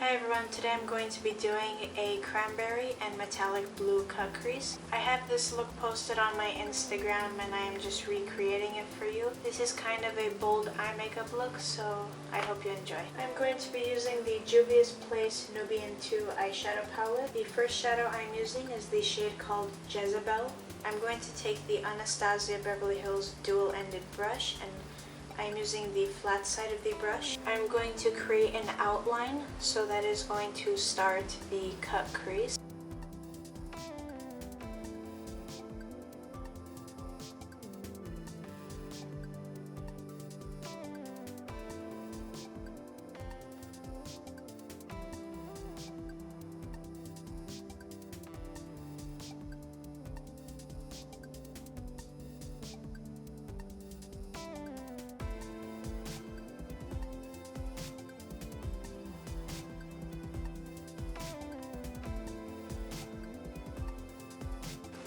Hi everyone, today I'm going to be doing a cranberry and metallic blue cut crease. I have this look posted on my Instagram and I am just recreating it for you. This is kind of a bold eye makeup look, so I hope you enjoy. I'm going to be using the Juvia's Place Nubian 2 eyeshadow palette. The first shadow I'm using is the shade called Jezebel. I'm going to take the Anastasia Beverly Hills dual-ended brush and I'm using the flat side of the brush. I'm going to create an outline, so that is going to start the cut crease.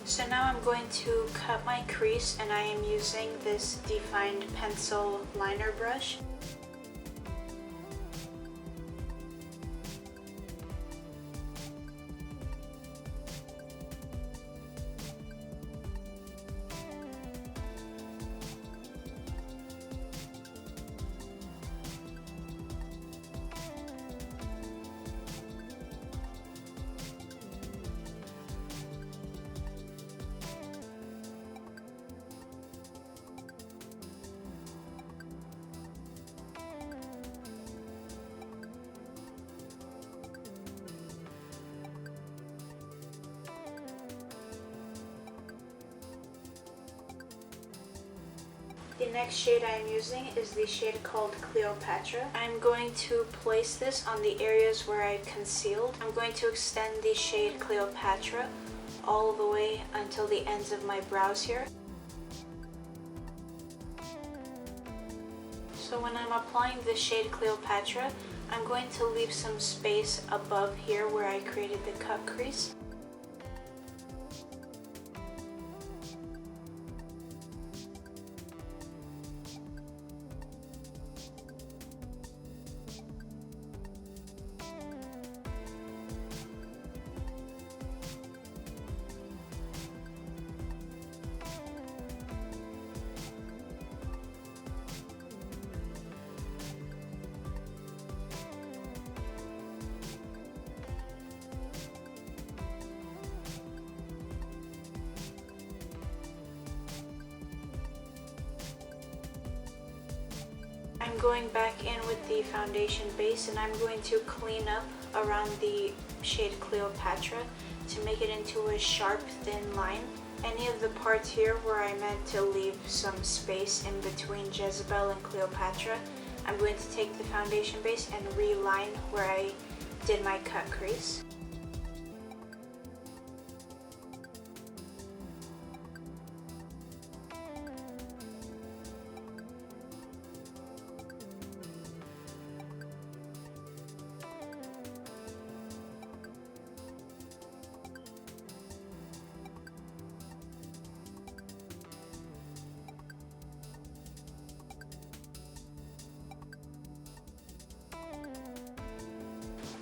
So now I'm going to cut my crease and I am using this defined pencil liner brush. The next shade I'm using is the shade called Cleopatra. I'm going to place this on the areas where I concealed. I'm going to extend the shade Cleopatra all the way until the ends of my brows here. So when I'm applying the shade Cleopatra, I'm going to leave some space above here where I created the cut crease. I'm going back in with the foundation base and I'm going to clean up around the shade Cleopatra to make it into a sharp, thin line. Any of the parts here where I meant to leave some space in between Jezebel and Cleopatra, I'm going to take the foundation base and reline where I did my cut crease.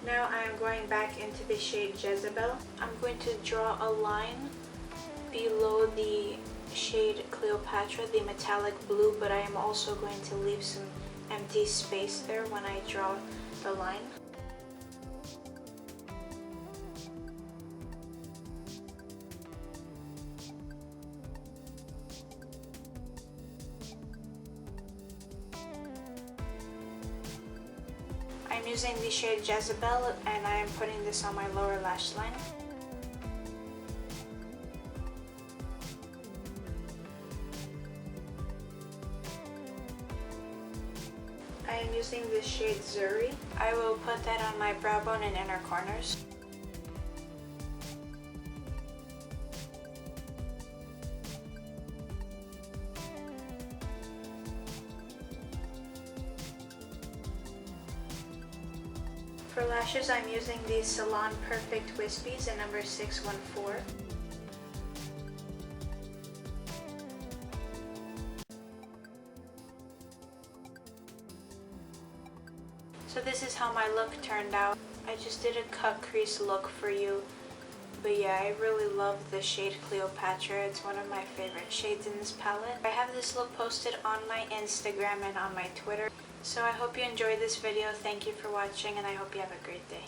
Now I am going back into the shade Jezebel. I'm going to draw a line below the shade Cleopatra, the metallic blue, but I am also going to leave some empty space there when I draw the line. I'm using the shade Jezebel and I am putting this on my lower lash line. I am using the shade Zuri. I will put that on my brow bone and inner corners. For lashes, I'm using the Salon Perfect Wispies in number 614. So this is how my my look turned out. I just did a cut crease look for you. But yeah, I really love the shade Cleopatra. It's one of my favorite shades in this palette. I have this look posted on my Instagram and on my Twitter. So I hope you enjoyed this video. Thank you for watching and I hope you have a great day.